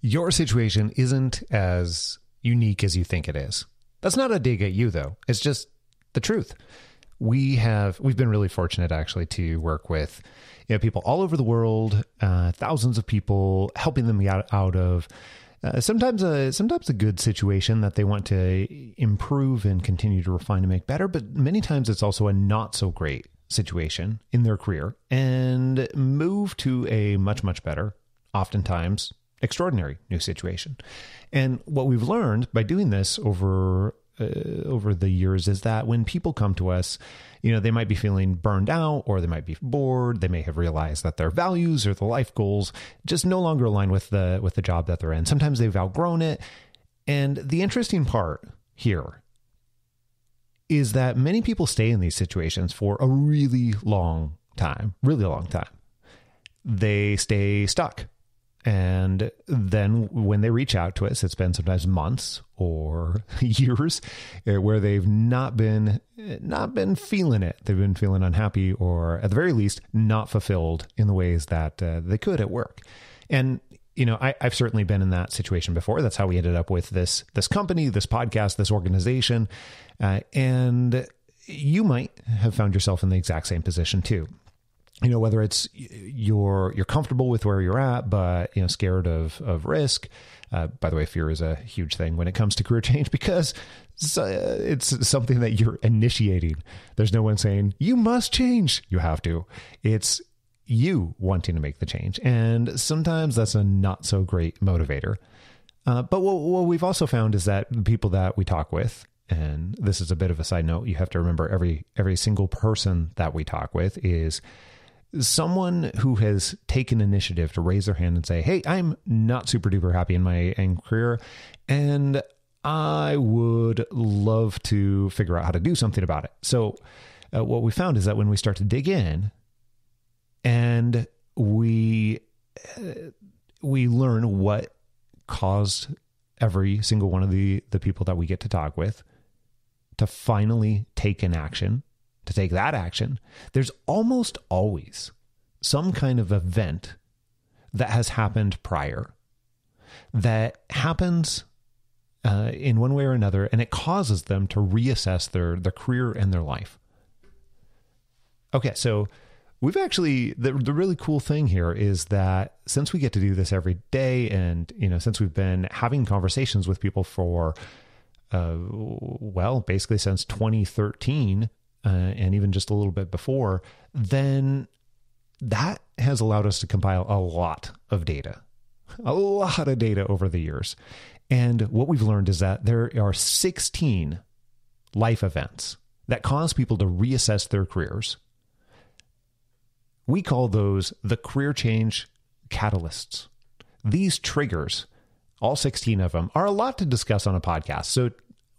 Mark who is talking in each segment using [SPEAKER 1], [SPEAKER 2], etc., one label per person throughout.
[SPEAKER 1] Your situation isn't as unique as you think it is. That's not a dig at you, though. It's just the truth. We've been really fortunate actually to work with people all over the world, thousands of people, helping them get out of sometimes a good situation that they want to improve and continue to refine and make better. But many times it's also a not so great situation in their career and move to a much, much better, oftentimes extraordinary new situation. And what we've learned by doing this over the years is that when people come to us, they might be feeling burned out, or they might be bored. They may have realized that their values or the life goals just no longer align with the job that they're in. Sometimes they've outgrown it. And the interesting part here is that many people stay in these situations for a really long time. They stay stuck. And then when they reach out to us, it's been sometimes months or years where they've not been feeling it. They've been feeling unhappy, or at the very least, not fulfilled in the ways that they could at work. And I've certainly been in that situation before. That's how we ended up with this company, this podcast, this organization. And you might have found yourself in the exact same position too. Whether it's you're comfortable with where you're at, but scared of risk. By the way, fear is a huge thing when it comes to career change, because it's something that you're initiating. There's no one saying you must change. You have to. It's you wanting to make the change, and sometimes that's a not so great motivator. But what we've also found is that the people that we talk with, and this is a bit of a side note, you have to remember every single person that we talk with is someone who has taken initiative to raise their hand and say, hey, I'm not super duper happy in my career, and I would love to figure out how to do something about it. So what we found is that when we start to dig in and we learn what caused every single one of the people that we get to talk with to finally take an action, to take that action, there's almost always some kind of event that has happened prior that happens in one way or another, and it causes them to reassess their career and their life. Okay, so we've actually, the really cool thing here is that since we get to do this every day, and since we've been having conversations with people for basically since 2013, and even just a little bit before, then that has allowed us to compile a lot of data over the years. And what we've learned is that there are 16 life events that cause people to reassess their careers. We call those the career change catalysts. These triggers, all 16 of them, are a lot to discuss on a podcast. So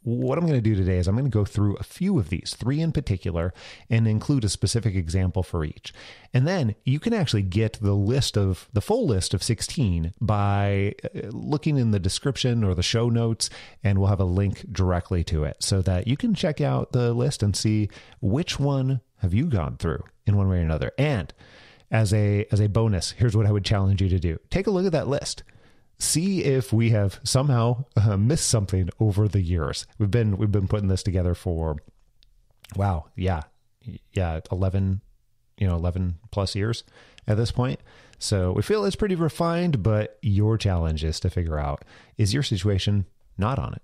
[SPEAKER 1] what I'm going to do today is I'm going to go through a few of these, 3 in particular, and include a specific example for each. And then you can actually get the full list of 16 by looking in the description or the show notes, and we'll have a link directly to it so that you can check out the list and see which one have you gone through in one way or another. And as a bonus, here's what I would challenge you to do. Take a look at that list. See if we have somehow missed something over the years. We've been putting this together for, 11 plus years at this point. So we feel it's pretty refined, but your challenge is to figure out, is your situation not on it?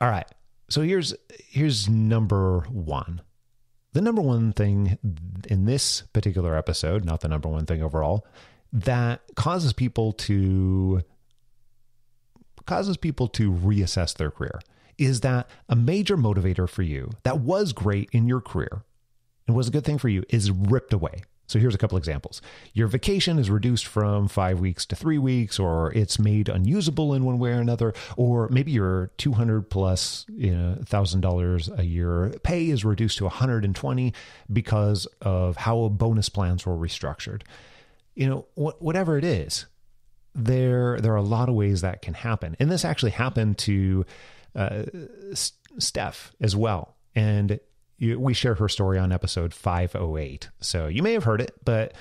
[SPEAKER 1] All right. So here's number one. The number one thing in this particular episode, not the number one thing overall, that causes people to reassess their career is that a major motivator for you that was great in your career and was a good thing for you is ripped away. So here's a couple examples. Your vacation is reduced from 5 weeks to 3 weeks, or it's made unusable in one way or another, or maybe your $200 plus $1,000 a year pay is reduced to $120 because of how bonus plans were restructured. Whatever it is, there are a lot of ways that can happen. And this actually happened to Steph as well. And we share her story on episode 508. So you may have heard it, but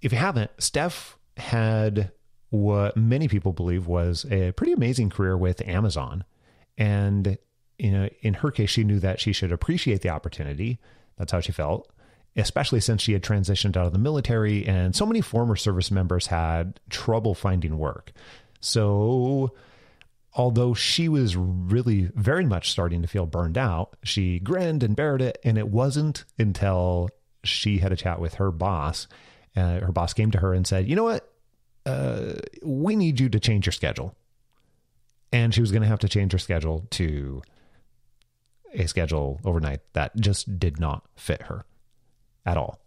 [SPEAKER 1] if you haven't, Steph had what many people believe was a pretty amazing career with Amazon. And, in her case, she knew that she should appreciate the opportunity. That's how she felt, especially since she had transitioned out of the military and so many former service members had trouble finding work. So although she was really very much starting to feel burned out, she grinned and bared it. And it wasn't until she had a chat with her boss. Her boss came to her and said, you know what? We need you to change your schedule. And she was going to have to change her schedule to a schedule overnight that just did not fit her at all.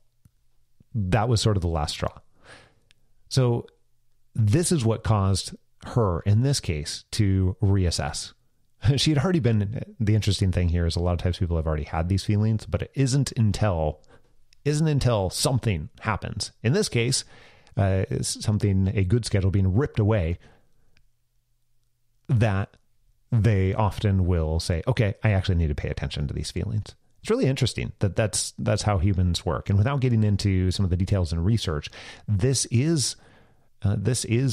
[SPEAKER 1] That was sort of the last straw. So this is what caused her, in this case, to reassess. She had already been, the interesting thing here is a lot of times people have already had these feelings, but it isn't until something happens. In this case, a good schedule being ripped away, that they often will say, okay, I actually need to pay attention to these feelings. It's really interesting that's how humans work. And without getting into some of the details and research, this is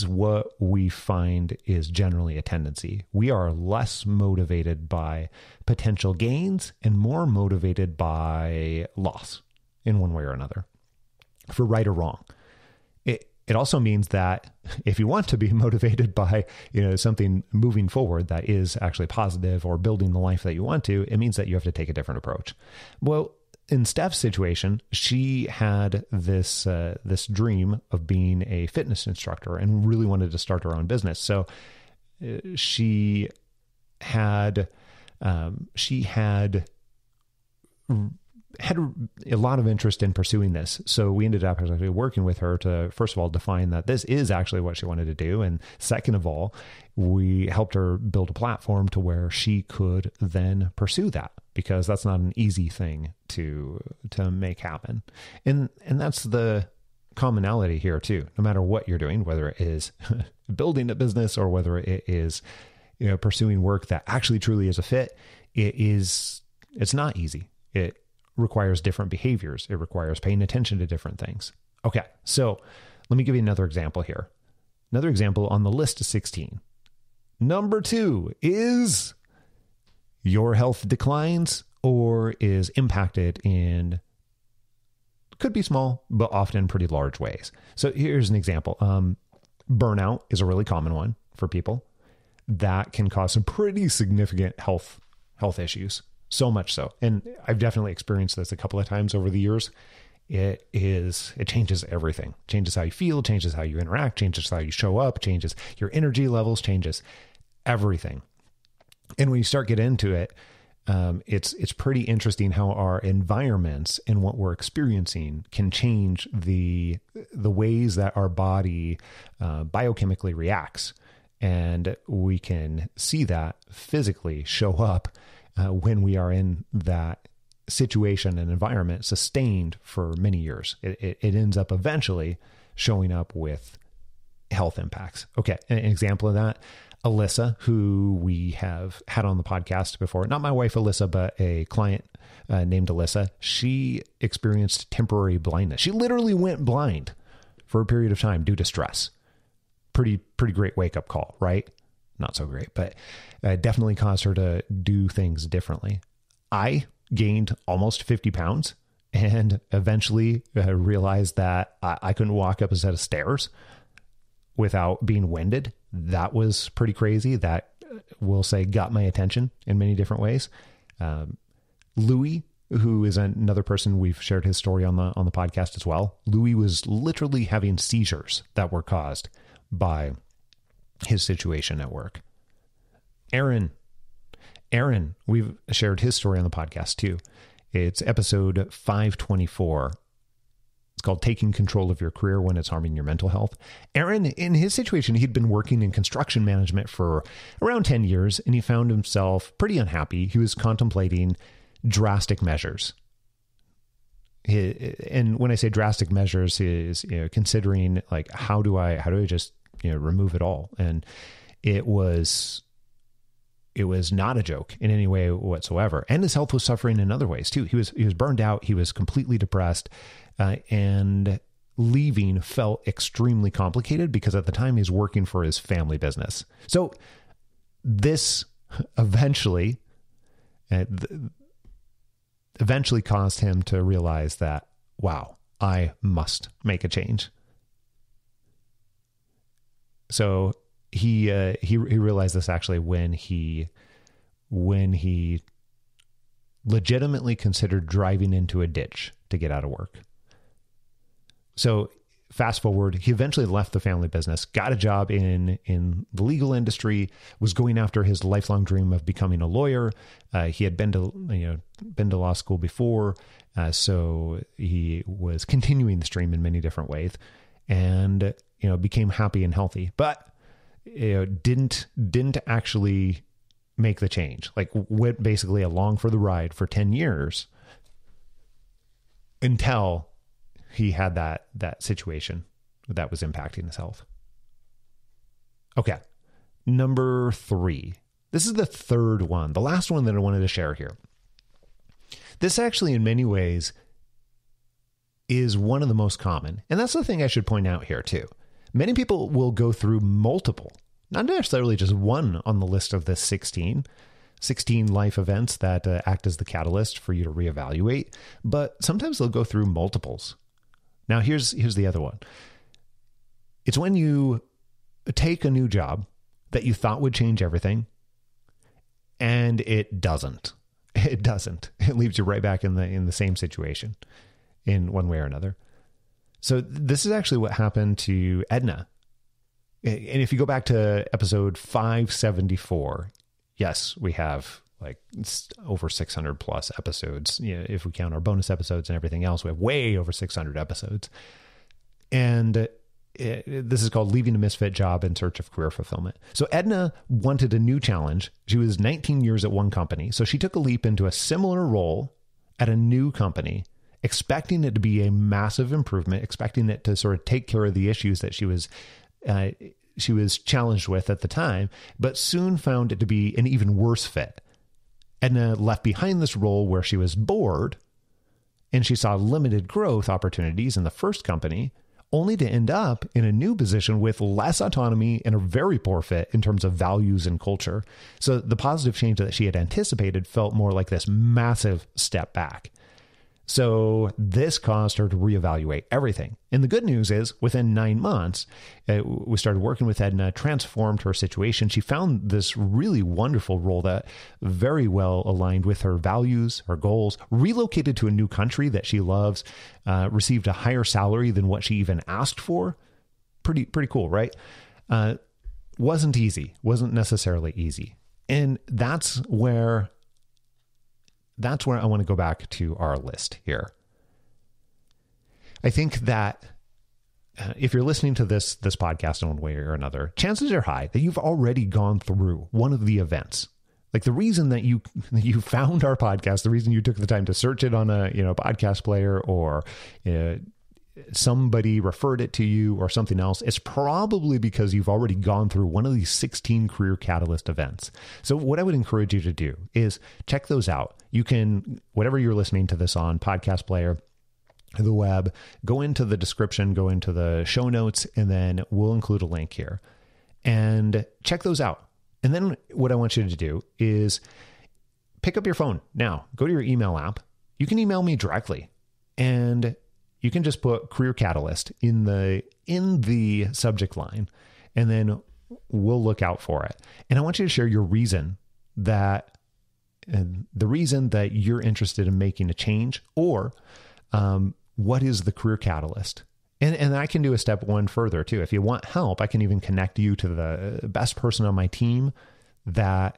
[SPEAKER 1] what we find is generally a tendency. We are less motivated by potential gains and more motivated by loss in one way or another, for right or wrong. It also means that if you want to be motivated by, something moving forward that is actually positive or building the life that you want to, it means that you have to take a different approach. Well, in Steph's situation, she had this dream of being a fitness instructor and really wanted to start her own business. So she had a lot of interest in pursuing this. So we ended up actually working with her to, first of all, define that this is actually what she wanted to do. And second of all, we helped her build a platform to where she could then pursue that, because that's not an easy thing to make happen. And that's the commonality here too. No matter what you're doing, whether it is building a business or whether it is, pursuing work that actually truly is a fit, it's not easy. It requires different behaviors. It requires paying attention to different things. Okay, so let me give you another example here. Another example on the list of 16. Number 2 is your health declines or is impacted in, could be small, but often pretty large ways. So here's an example. Burnout is a really common one for people that can cause some pretty significant health issues. So much so. And I've definitely experienced this a couple of times over the years. It changes everything. It changes how you feel, changes how you interact, changes how you show up, changes your energy levels, changes everything. And when you start getting into it, it's pretty interesting how our environments and what we're experiencing can change the ways that our body biochemically reacts. And we can see that physically show up when we are in that situation and environment sustained for many years. It ends up eventually showing up with health impacts. Okay, an example of that, Alyssa, who we have had on the podcast before, not my wife Alyssa, but a client named Alyssa. She experienced temporary blindness. She literally went blind for a period of time due to stress. Pretty great wake-up call, right? Not so great, but definitely caused her to do things differently. I gained almost 50 pounds and eventually realized that I couldn't walk up a set of stairs without being winded. That was pretty crazy. That, we'll say, got my attention in many different ways. Louis, who is another person, we've shared his story on the podcast as well. Louis was literally having seizures that were caused by his situation at work. Aaron, we've shared his story on the podcast too. It's episode 524. It's called Taking Control of Your Career When It's Harming Your Mental Health. Aaron, in his situation, he'd been working in construction management for around 10 years, and he found himself pretty unhappy. He was contemplating drastic measures. And when I say drastic measures, is considering like how do I just remove it all? And it was not a joke in any way whatsoever. And his health was suffering in other ways too. He was burned out. He was completely depressed, and leaving felt extremely complicated because at the time he's working for his family business. So this eventually caused him to realize that, wow, I must make a change. So he realized this actually when he legitimately considered driving into a ditch to get out of work. So fast forward, he eventually left the family business, got a job in the legal industry, was going after his lifelong dream of becoming a lawyer. He had been to law school before, so he was continuing the stream in many different ways, and became happy and healthy, but didn't actually make the change. Like, went basically along for the ride for 10 years until he had that situation that was impacting his health. Okay. Number 3. This is the third one, the last one that I wanted to share here. This actually, in many ways, is one of the most common. And that's the thing I should point out here too. Many people will go through multiple, not necessarily just one on the list of the 16 life events that act as the catalyst for you to reevaluate, but sometimes they'll go through multiples. Now, here's the other one. It's when you take a new job that you thought would change everything, and it doesn't. It doesn't. It leaves you right back in the same situation in one way or another. So this is actually what happened to Edna. And if you go back to episode 574, yes, we have like over 600 plus episodes. If we count our bonus episodes and everything else, we have way over 600 episodes. And this is called Leaving a Misfit Job in Search of Career Fulfillment. So Edna wanted a new challenge. She was 19 years at one company. So she took a leap into a similar role at a new company, expecting it to be a massive improvement, expecting it to sort of take care of the issues that she was challenged with at the time, but soon found it to be an even worse fit. Edna left behind this role where she was bored, and she saw limited growth opportunities in the first company, only to end up in a new position with less autonomy and a very poor fit in terms of values and culture. So the positive change that she had anticipated felt more like this massive step back. So this caused her to reevaluate everything. And the good news is within 9 months, we started working with Edna, transformed her situation. She found this really wonderful role that very well aligned with her values, her goals, relocated to a new country that she loves, received a higher salary than what she even asked for. Pretty cool, right? Wasn't easy, wasn't necessarily easy. And that's where I want to go back to our list here. I think that if you're listening to this podcast in one way or another, chances are high that you've already gone through one of the events. Like the reason that you found our podcast, the reason you took the time to search it on a podcast player, or somebody referred it to you or something else, it's probably because you've already gone through one of these 16 career catalyst events. So what I would encourage you to do is check those out. You can, whatever you're listening to this on, podcast player, the web, go into the description, go into the show notes, and then we'll include a link here and check those out. And then what I want you to do is pick up your phone now, go to your email app. You can email me directly, and you can just put Career Catalyst in the subject line, and then we'll look out for it. And I want you to share your reason the reason that you're interested in making a change, or what is the Career Catalyst? And I can do a step one further too. If you want help, I can even connect you to the best person on my team that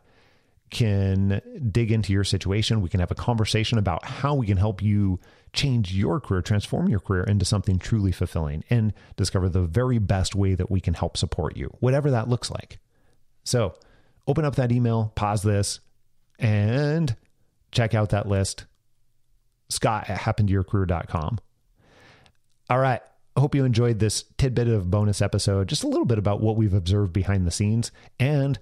[SPEAKER 1] can dig into your situation. We can have a conversation about how we can help you change your career, transform your career into something truly fulfilling, and discover the very best way that we can help support you, whatever that looks like. So open up that email, pause this, and check out that list. Scott@happentoyourcareer.com. All right. I hope you enjoyed this tidbit of bonus episode, just a little bit about what we've observed behind the scenes, and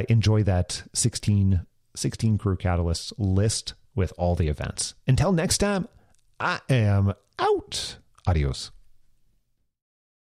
[SPEAKER 1] enjoy that 16 Career Catalysts list with all the events. Until next time, I am out. Adios.